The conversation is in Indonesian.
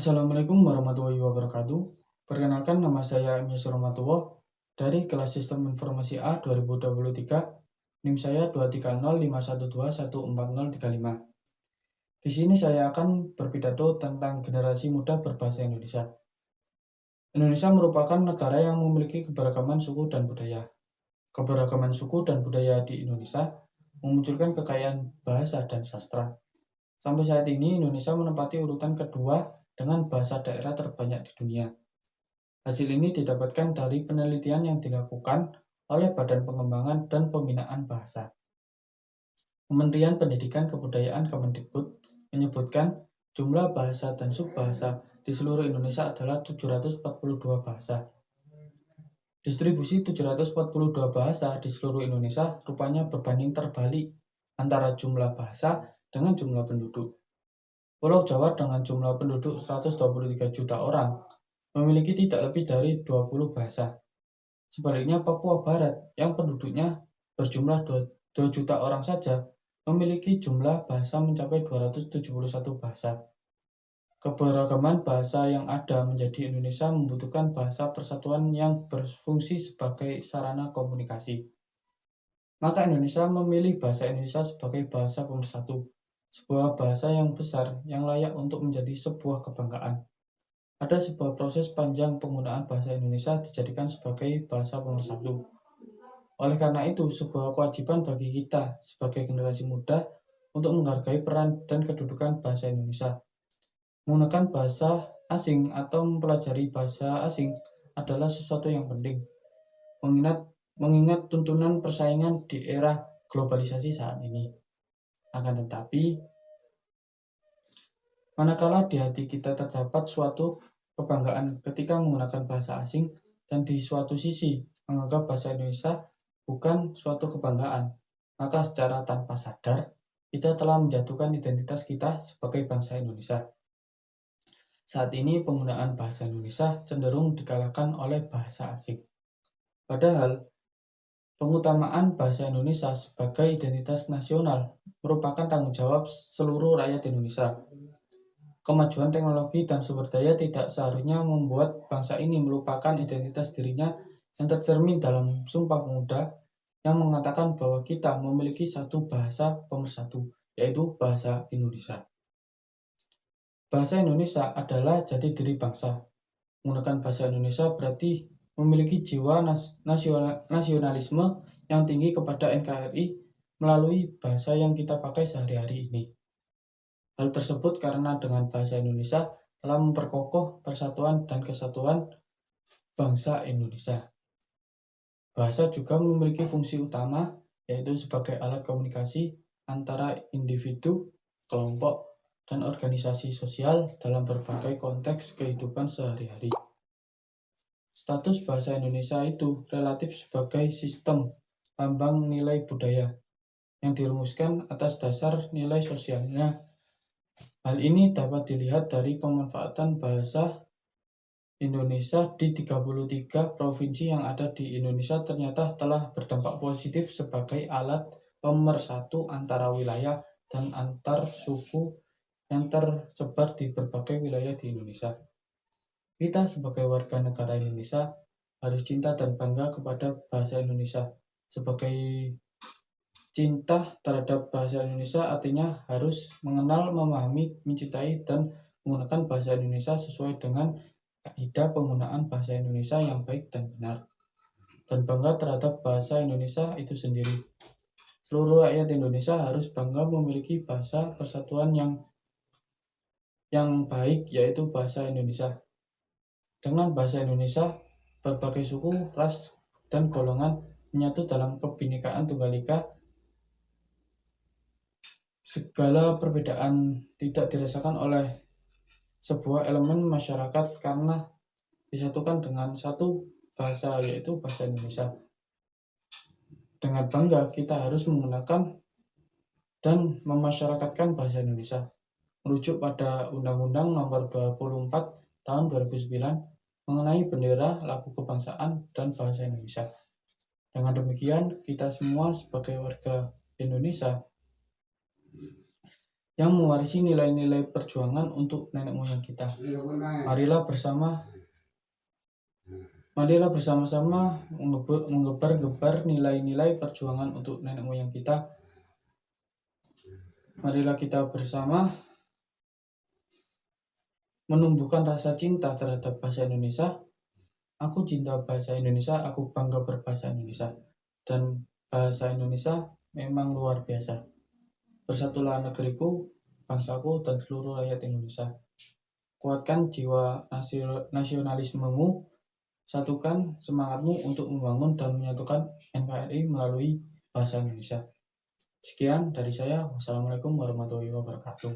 Assalamualaikum warahmatullahi wabarakatuh. Perkenalkan, nama saya Amyas Rahmatullah dari kelas Sistem Informasi A 2023. NIM saya 23051214035. Di sini saya akan berpidato tentang generasi muda berbahasa Indonesia. Indonesia merupakan negara yang memiliki keberagaman suku dan budaya. Keberagaman suku dan budaya di Indonesia memunculkan kekayaan bahasa dan sastra. Sampai saat ini, Indonesia menempati urutan kedua dengan bahasa daerah terbanyak di dunia. Hasil ini didapatkan dari penelitian yang dilakukan oleh Badan Pengembangan dan Pembinaan Bahasa. Kementerian Pendidikan Kebudayaan Kemendikbud menyebutkan jumlah bahasa dan subbahasa di seluruh Indonesia adalah 742 bahasa. Distribusi 742 bahasa di seluruh Indonesia rupanya berbanding terbalik antara jumlah bahasa dengan jumlah penduduk. Pulau Jawa dengan jumlah penduduk 123 juta orang memiliki tidak lebih dari 20 bahasa. Sebaliknya, Papua Barat yang penduduknya berjumlah 2 juta orang saja memiliki jumlah bahasa mencapai 271 bahasa. Keberagaman bahasa yang ada menjadi Indonesia membutuhkan bahasa persatuan yang berfungsi sebagai sarana komunikasi. Maka Indonesia memilih bahasa Indonesia sebagai bahasa pemersatu, sebuah bahasa yang besar yang layak untuk menjadi sebuah kebanggaan. Ada sebuah proses panjang penggunaan bahasa Indonesia dijadikan sebagai bahasa pemersatu. Oleh karena itu, sebuah kewajiban bagi kita sebagai generasi muda untuk menghargai peran dan kedudukan bahasa Indonesia. Menggunakan bahasa asing atau mempelajari bahasa asing adalah sesuatu yang penting. Mengingat tuntunan persaingan di era globalisasi saat ini. Akan tetapi, manakala di hati kita terdapat suatu kebanggaan ketika menggunakan bahasa asing dan di suatu sisi menganggap bahasa Indonesia bukan suatu kebanggaan, maka secara tanpa sadar kita telah menjatuhkan identitas kita sebagai bangsa Indonesia. Saat ini penggunaan bahasa Indonesia cenderung dikalahkan oleh bahasa asing. Padahal pengutamaan bahasa Indonesia sebagai identitas nasional merupakan tanggung jawab seluruh rakyat Indonesia. Kemajuan teknologi dan sumber daya tidak seharusnya membuat bangsa ini melupakan identitas dirinya yang tercermin dalam Sumpah Pemuda yang mengatakan bahwa kita memiliki satu bahasa pemersatu, yaitu bahasa Indonesia. Bahasa Indonesia adalah jati diri bangsa. Menggunakan bahasa Indonesia berarti memiliki jiwa nasionalisme yang tinggi kepada NKRI melalui bahasa yang kita pakai sehari-hari ini. Hal tersebut karena dengan bahasa Indonesia telah memperkokoh persatuan dan kesatuan bangsa Indonesia. Bahasa juga memiliki fungsi utama, yaitu sebagai alat komunikasi antara individu, kelompok, dan organisasi sosial dalam berbagai konteks kehidupan sehari-hari. Status bahasa Indonesia itu relatif sebagai sistem lambang nilai budaya yang dirumuskan atas dasar nilai sosialnya. Hal ini dapat dilihat dari pemanfaatan bahasa Indonesia di 33 provinsi yang ada di Indonesia ternyata telah berdampak positif sebagai alat pemersatu antara wilayah dan antar suku yang tersebar di berbagai wilayah di Indonesia. Kita sebagai warga negara Indonesia harus cinta dan bangga kepada bahasa Indonesia. Sebagai cinta terhadap bahasa Indonesia artinya harus mengenal, memahami, mencintai, dan menggunakan bahasa Indonesia sesuai dengan kaidah penggunaan bahasa Indonesia yang baik dan benar, dan bangga terhadap bahasa Indonesia itu sendiri. Seluruh rakyat Indonesia harus bangga memiliki bahasa persatuan yang baik, yaitu bahasa Indonesia. Dengan bahasa Indonesia, berbagai suku, ras, dan golongan menyatu dalam kebinekaan Tunggal Ika. Segala perbedaan tidak dirasakan oleh sebuah elemen masyarakat karena disatukan dengan satu bahasa, yaitu bahasa Indonesia. Dengan bangga kita harus menggunakan dan memasyarakatkan bahasa Indonesia. Merujuk pada Undang-Undang Nomor 24 Tahun 2009 mengenai bendera, lagu kebangsaan, dan bahasa Indonesia. Dengan demikian, kita semua sebagai warga Indonesia yang mewarisi nilai-nilai perjuangan untuk nenek moyang kita. Marilah bersama-sama menggebar-gebar nilai-nilai perjuangan untuk nenek moyang kita. Marilah kita bersama menumbuhkan rasa cinta terhadap bahasa Indonesia. Aku cinta bahasa Indonesia, aku bangga berbahasa Indonesia. Dan bahasa Indonesia memang luar biasa. Bersatulah negeriku, bangsaku, dan seluruh rakyat Indonesia. Kuatkan jiwa nasionalismemu, satukan semangatmu untuk membangun dan menyatukan NKRI melalui bahasa Indonesia. Sekian dari saya. Wassalamualaikum warahmatullahi wabarakatuh.